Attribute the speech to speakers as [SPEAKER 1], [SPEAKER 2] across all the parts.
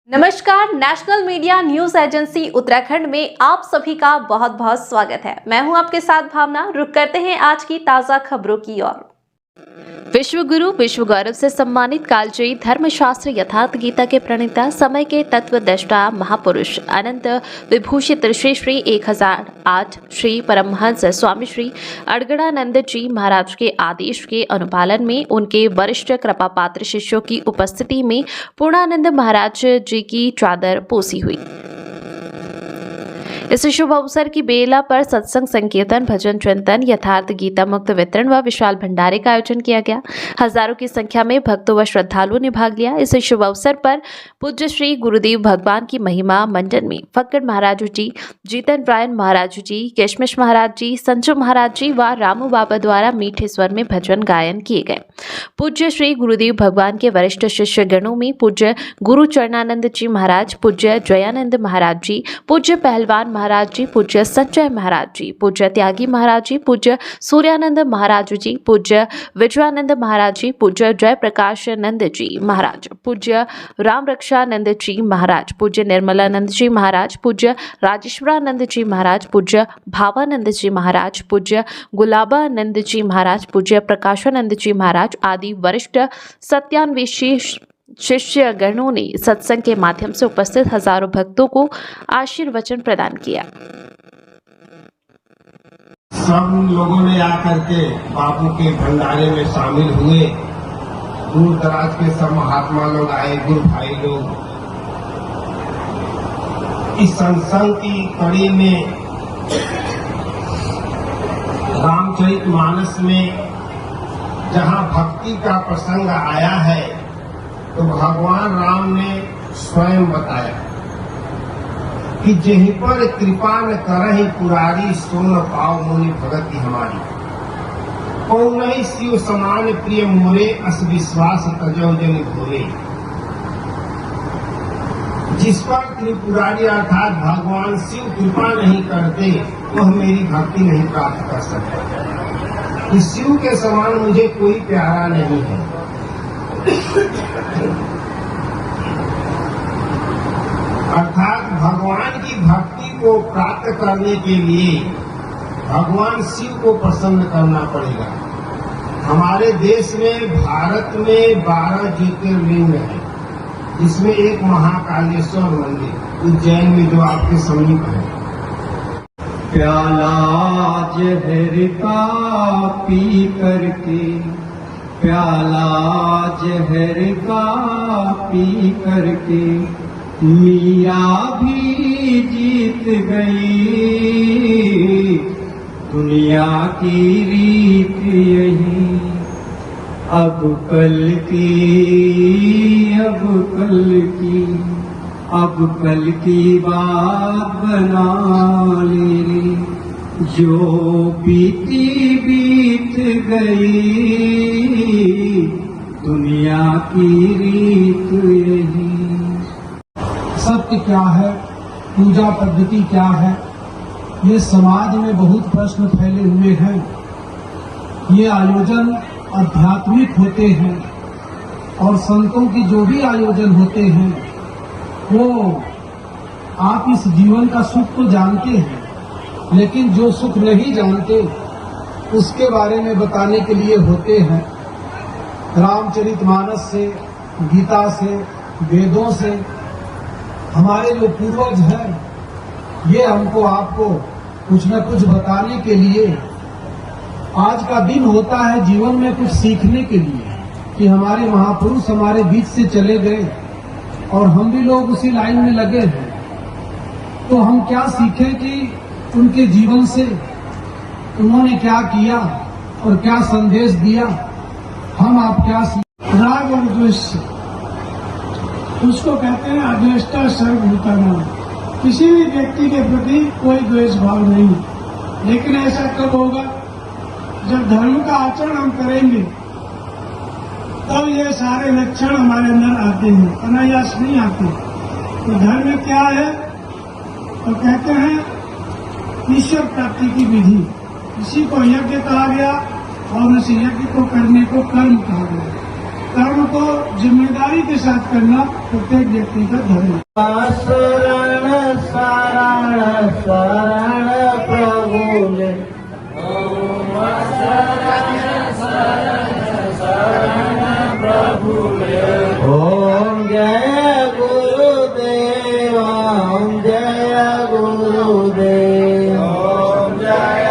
[SPEAKER 1] नमस्कार, national media news agency Uttarakhand में आप सभी का बहुत बहुत स्वागत है। मैं हूं आपके साथ भावना। रुक करते हैं आज की ताजा खबरों की ओर। विश्व गुरु विश्व गौरव से सम्मानित कालजयी धर्मशास्त्र यथार्थ गीता के प्रणेता, समय के तत्वदृष्टा महापुरुष अनंत विभूषित श्री श्री 1008 श्री परमहंस स्वामी श्री अड़गड़ानंद जी महाराज के आदेश के अनुपालन में उनके वरिष्ठ कृपा पात्र शिष्यों की उपस्थिति में पूर्णानंद महाराज जी की चादर पोसी हुई। इस शुभ अवसर की बेला पर सत्संग, संकीर्तन, भजन, चिंतन, यथार्थ गीता मुक्त वितरण व विशाल भंडारे का आयोजन किया गया। हजारों की संख्या में भक्तों व श्रद्धालुओं ने भाग लिया। इस शुभ अवसर पर पूज्य श्री गुरुदेव भगवान की महिमा मंडन में फक्कड़ महाराज जी, जीतन रायन महाराज जी, केशमिश महाराज जी, संजू महाराज जी व रामू बाबा द्वारा मीठे स्वर में भजन गायन किए गए। पूज्य श्री गुरुदेव भगवान के वरिष्ठ शिष्य गणों में पूज्य गुरु चरणानंद जी महाराज, पूज्य जयानंद महाराज जी, पूज्य पहलवान महाराज जी, पूज्य संजय महाराज जी, पूज्य त्यागी महाराज जी, पूज्य सूर्यानंद महाराज जी, पूज्य विजयानंद महाराज जी, पूज्य जयप्रकाश नंद जी महाराज, पूज्य राम रक्षानंद जी महाराज, पूज्य निर्मलानंद जी महाराज, पूज्य राजेश्वरानंद जी महाराज, पूज्य भावानंद जी महाराज, पूज्य गुलाबानंद जी महाराज, पूज्य प्रकाशानंद जी महाराज आदि वरिष्ठ सत्यान्वेषी शिष्य गणों ने सत्संग के माध्यम से उपस्थित हजारों भक्तों को आशीर्वचन प्रदान किया।
[SPEAKER 2] सब लोगों ने आकर के बापू के भंडारे में शामिल हुए। दूर दराज के सब महात्मा लोग आए, गुरु भाई लोग। इस सत्संग की कड़ी में रामचरितमानस में जहां भक्ति का प्रसंग आया है तो भगवान राम ने स्वयं बताया कि जहीं पर कृपा न करहि पुरारी, सो न पाओ मुनि भगति हमारी। कौनहि शिव समान प्रिय मोरे, अस विश्वास तजौ जनि घोरे। जिस पर त्रिपुरारी अर्थात भगवान शिव कृपा नहीं करते वह मेरी भक्ति नहीं प्राप्त कर सकते। इस शिव के समान मुझे कोई प्यारा नहीं है। अर्थात भगवान की भक्ति को प्राप्त करने के लिए भगवान शिव को प्रसन्न करना पड़ेगा। हमारे देश में, भारत में 12 ज्योतिर्लिंग है, जिसमें एक महाकालेश्वर मंदिर उज्जैन में जो आपके समीप है।
[SPEAKER 3] प्याला जहर का पी करके, प्याला जहर का पी करके मिया भी जीत गई। दुनिया की रीत यही, अब कल की, अब कल की, अब कल की बात बना ले। जो बीती बीत गई, दुनिया की रीत यही।
[SPEAKER 4] सत्य क्या है, पूजा पद्धति क्या है, ये समाज में बहुत प्रश्न फैले हुए हैं। ये आयोजन आध्यात्मिक होते हैं और संतों की जो भी आयोजन होते हैं वो आप इस जीवन का सुख तो जानते हैं, लेकिन जो सुख नहीं जानते उसके बारे में बताने के लिए होते हैं। रामचरितमानस से, गीता से, वेदों से हमारे जो पूर्वज हैं ये हमको आपको कुछ न कुछ बताने के लिए आज का दिन होता है, जीवन में कुछ सीखने के लिए कि हमारे महापुरुष हमारे बीच से चले गए और हम भी लोग उसी लाइन में लगे हैं। तो हम क्या सीखें कि उनके जीवन से उन्होंने क्या किया और क्या संदेश दिया, हम आप क्या सीखें।
[SPEAKER 5] राग और द्वेष उसको कहते हैं अद्वेष्टा सर्वभूतानां। किसी भी व्यक्ति के प्रति कोई द्वेष भाव नहीं, लेकिन ऐसा कब होगा जब धर्म का आचरण हम करेंगे, तब ये सारे लक्षण हमारे अंदर आते हैं, अनायास नहीं आते। तो धर्म क्या है? तो कहते हैं ईश्वर प्राप्ति की विधि। इसी को यज्ञ कहा गया और उस यज्ञ को करने को कर्म कहा गया। कर्म को जिम्मेदारी के साथ करना प्रत्येक व्यक्ति का धर्म है।
[SPEAKER 3] शरण शरण शरण प्रभु ले ओम जय गुरुदेव ओम जय गुरुदेव ओम जय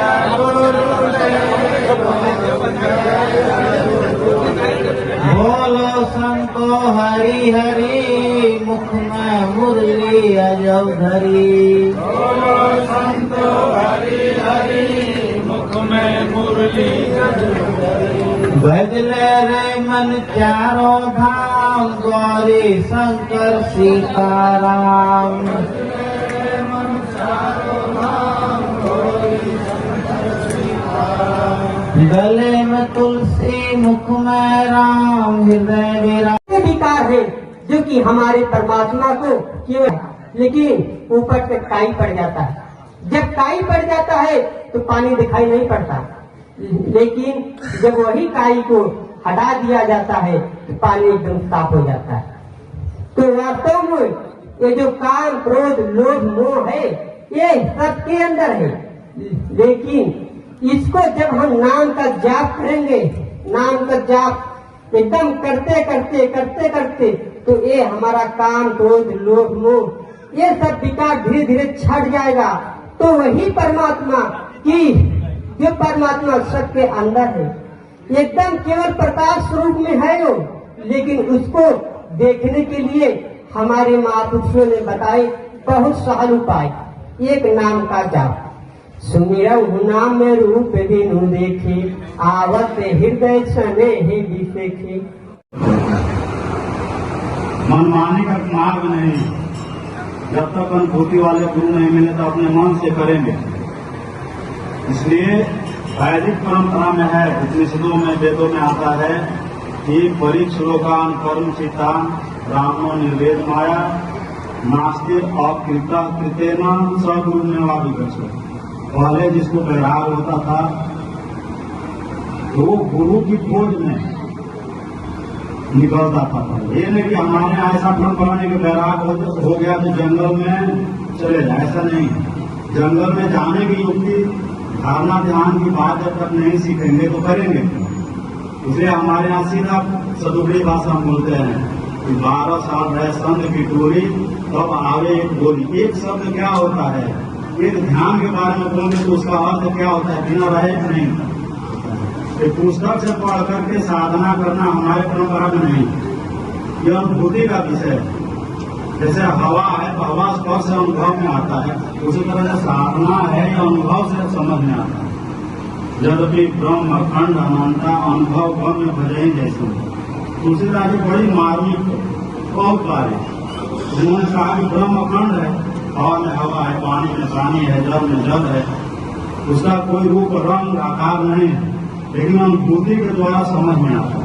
[SPEAKER 3] बोलो संतो हरि हरि मुख में मुरली अजब धरी बोलो संतो हरि हरि मुख में मुरली अजब धरी भजले रे मन चारों धाम गौरी शंकर सीताराम गले में तुलसी मुख में राम हृदय में राम
[SPEAKER 6] विकार है जो कि हमारे परमात्मा को केवल, लेकिन ऊपर से काई पड़ जाता है। जब काई पड़ जाता है तो पानी दिखाई नहीं पड़ता, लेकिन जब वही काई को हटा दिया जाता है तो पानी एकदम साफ हो जाता है। तो वास्तव में ये जो काम क्रोध लोभ मोह है ये सबके अंदर है, लेकिन इसको जब हम नाम का जाप करेंगे, नाम का जाप एकदम करते करते करते करते तो ये हमारा काम क्रोध लोभ मोह ये सब विकार धीरे धीरे छट जाएगा। तो वही परमात्मा की जो परमात्मा सबके अंदर है एकदम केवल प्रकाश स्वरूप में है वो, लेकिन उसको देखने के लिए हमारे महापुरुषों ने बताए बहुत सहज उपाय। एक नाम का जाप सुमिरहु नाम में रूप बिनु देखी आवत हृदय सने ही दिखे।
[SPEAKER 7] मनमानी का मार्ग नहीं, जब तक अनुभूति वाले गुरु नहीं मिले तो अपने मन से करेंगे। इसलिए वैदिक परंपरा में है, उपनिषदों में वेदों में आता है कि परीक्षलोकान कर्म चितान ब्राह्मणो निर्वेद माया नास्ति अकृता कृतेना सगुरु में वाभिगच्छति। पहले जिसको वैराग होता था तो वो गुरु की खोज में निकलता था। ये नहीं कि हमारे यहाँ ऐसा परंपरा नहीं कि वैराग हो गया तो जंगल में चले जाए, ऐसा नहीं। जंगल में जाने की युक्ति धारणा ध्यान की बात जब तक नहीं सीखेंगे तो करेंगे। इसलिए हमारे यहाँ सीधा सदुपरी भाषा हम बोलते हैं कि 12 साल रहे संत की टोली तब आवे एक बोली। एक शब्द क्या होता है, एक ध्यान के बारे में बोलेंगे तो उसका अर्थ क्या होता है, बिना रहे नहीं। पुस्तक से पढ़ करके साधना करना हमारे परंपरा में नहीं, यह अनुभूति का विषय है। जैसे हवा है तो हवा स्पर्श से अनुभव में आता है, उसी तरह से साधना है या अनुभव से समझ में आता है। यद्यपि ब्रह्म अखंड अनंता अनुभव गम्य भजई जैसे तुलसीदास जी बड़ी मार्मिक बहुत बारी उन्होंने कहा कि ब्रह्म अखंड है, हवा में हवा है, पानी में पानी है, जल में जल है, उसका कोई रूप रंग आकार नहीं है, लेकिन अनुभूति के द्वारा समझ में आता है।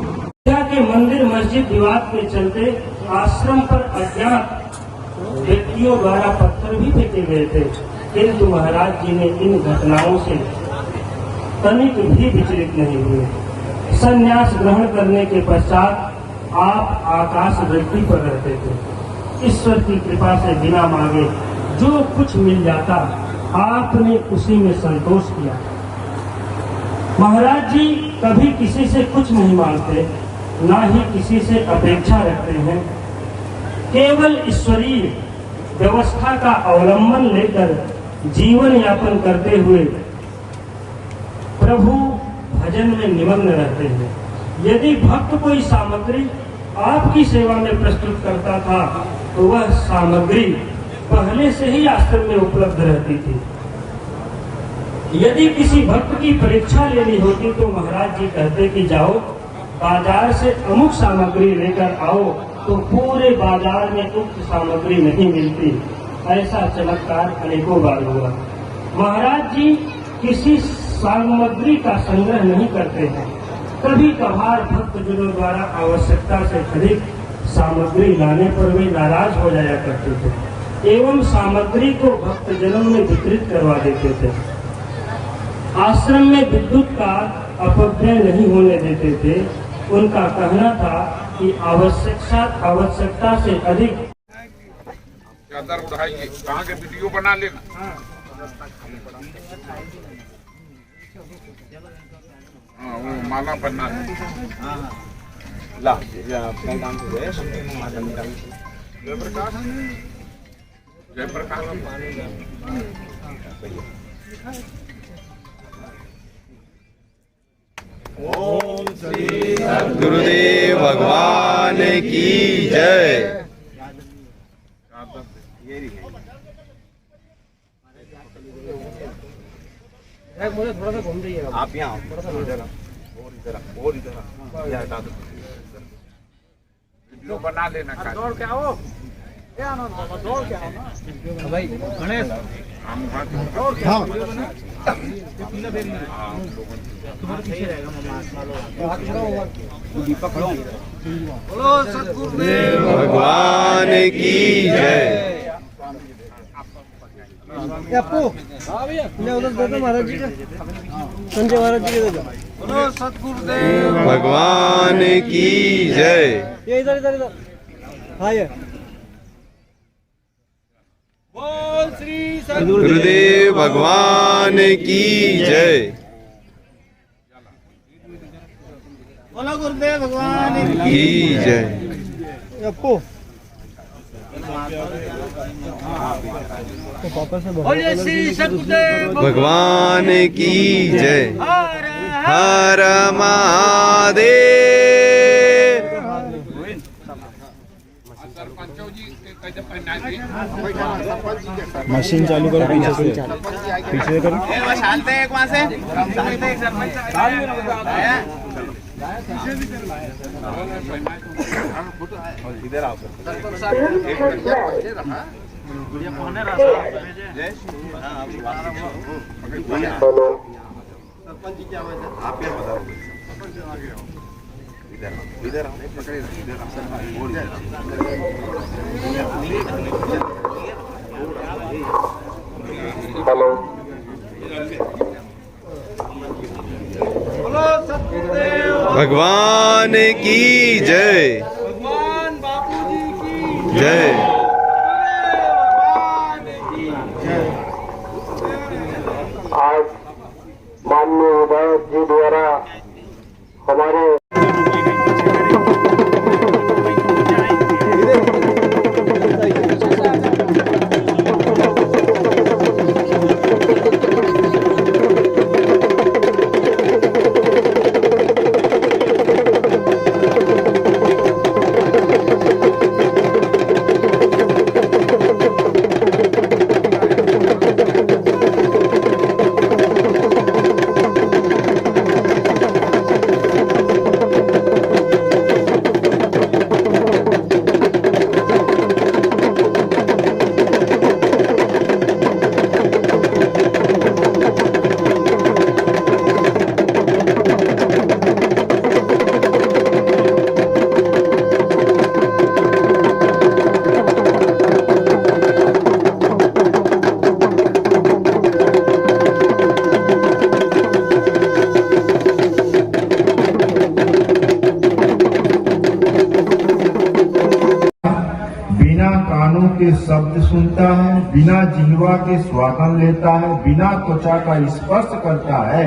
[SPEAKER 8] के मंदिर मस्जिद विवाद के चलते आश्रम पर अज्ञात व्यक्तियों द्वारा पत्थर भी फेंके गए थे, किंतु महाराज जी ने इन घटनाओं से तनिक भी विचलित नहीं हुए। संन्यास ग्रहण करने के पश्चात आप आकाश वृद्धि पर रहते थे। ईश्वर की कृपा से बिना मांगे जो कुछ मिल जाता आपने उसी में संतोष किया। महाराज जी कभी किसी से कुछ नहीं मांगते, ना ही किसी से अपेक्षा रखते हैं। केवल ईश्वरीय व्यवस्था का अवलंबन लेकर जीवन यापन करते हुए प्रभु भजन में निमग्न रहते हैं। यदि भक्त कोई सामग्री आपकी सेवा में प्रस्तुत करता था तो वह सामग्री पहले से ही आश्रम में उपलब्ध रहती थी। यदि किसी भक्त की परीक्षा लेनी होती तो महाराज जी कहते कि जाओ बाजार से अमुक सामग्री लेकर आओ, तो पूरे बाजार में उक्त सामग्री नहीं मिलती। ऐसा चमत्कार अनेकों बार हुआ। महाराज जी किसी सामग्री का संग्रह नहीं करते हैं। कभी कभार भक्तजनों द्वारा आवश्यकता से अधिक सामग्री लाने पर वे नाराज हो जाया करते थे एवं सामग्री को भक्तजनों में वितरित करवा देते थे। आश्रम में विद्युत का अपव्यय नहीं होने देते थे। उनका कहना था कि आवश्यकता से अधिक
[SPEAKER 9] चादर उठाइए, कहाँ के वीडियो बना लेना। हाँ, वो माला बना ला जयप्रकाश
[SPEAKER 10] गुरुदेव भगवान की जय।
[SPEAKER 7] आप यहाँ
[SPEAKER 9] वीडियो बना लेना। दौड़ के आओ
[SPEAKER 7] भाई गणेश
[SPEAKER 10] भगवान की जय।
[SPEAKER 6] महाराज जी संजय महाराज जी के
[SPEAKER 10] भगवान की जय।
[SPEAKER 6] ये इधर इधर इधर हाँ ये
[SPEAKER 10] गुरुदेव भगवान की जय।
[SPEAKER 6] बोलो गुरुदेव भगवान
[SPEAKER 10] की जय।
[SPEAKER 6] अपू
[SPEAKER 10] भगवान की जय। हर महादेव।
[SPEAKER 7] मशीन चालू करो, पीछे से करो।
[SPEAKER 6] एक वहां से
[SPEAKER 7] इधर आओ। आप क्या बता रहे इधर आओ,
[SPEAKER 2] हेलो,
[SPEAKER 10] भगवान की जय।
[SPEAKER 6] भगवान बापू जी की
[SPEAKER 10] जय।
[SPEAKER 2] आज माननीय विधायक जी द्वारा हमारे
[SPEAKER 11] कानों के शब्द सुनता है, बिना जिह्वा के स्वादन लेता है, बिना त्वचा का स्पर्श करता है,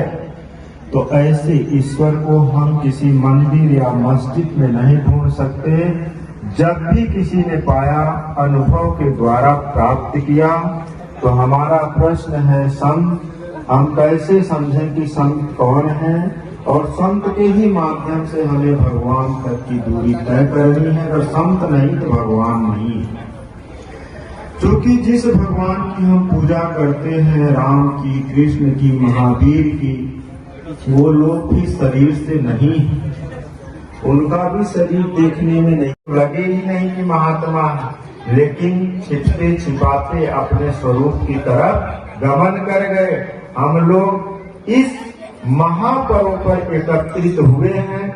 [SPEAKER 11] तो ऐसे ईश्वर को हम किसी मंदिर या मस्जिद में नहीं ढूंढ सकते। जब भी किसी ने पाया, अनुभव के द्वारा प्राप्त किया, तो हमारा प्रश्न है संत, हम कैसे समझें कि संत कौन है, और संत के ही माध्यम से हमें भगवान तक की दूरी तय करनी है। अगर संत नहीं तो भगवान नहीं है। क्योंकि जिस भगवान की हम पूजा करते हैं, राम की, कृष्ण की, महावीर की, वो लोग भी शरीर से नहीं है, उनका भी शरीर देखने में नहीं लगे ही नहीं कि महात्मा है, लेकिन छिपते छिपाते अपने स्वरूप की तरफ गमन कर गए। हम लोग इस महापर्व पर एकत्रित हुए हैं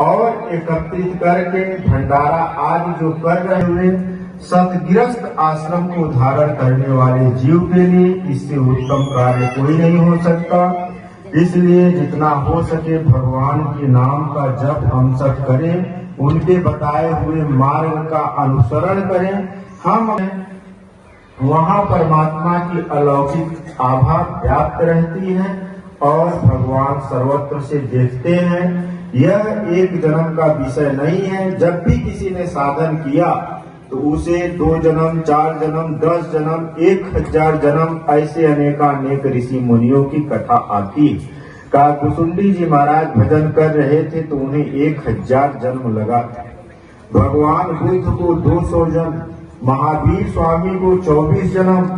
[SPEAKER 11] और एकत्रित करके भंडारा आज जो कर रहे हुए सतगिरस्त आश्रम को धारण करने वाले जीव के लिए इससे उत्तम कार्य कोई नहीं हो सकता। इसलिए जितना हो सके भगवान के नाम का जप हम सब करें, उनके बताए हुए मार्ग का अनुसरण करें। हम वहाँ परमात्मा की अलौकिक आभा व्याप्त रहती है और भगवान सर्वत्र से देखते हैं। यह एक जन्म का विषय नहीं है। जब भी किसी ने साधन किया तो उसे 2 जन्म, 4 जन्म, 10 जन्म, 1000 जन्म ऐसे अनेकानेक ऋषि मुनियों की कथा आती। काकुसुंडी जी महाराज भजन कर रहे थे तो उन्हें 1000 जन्म लगा। भगवान बुद्ध को 200 जन्म, महावीर स्वामी को 24 जन्म,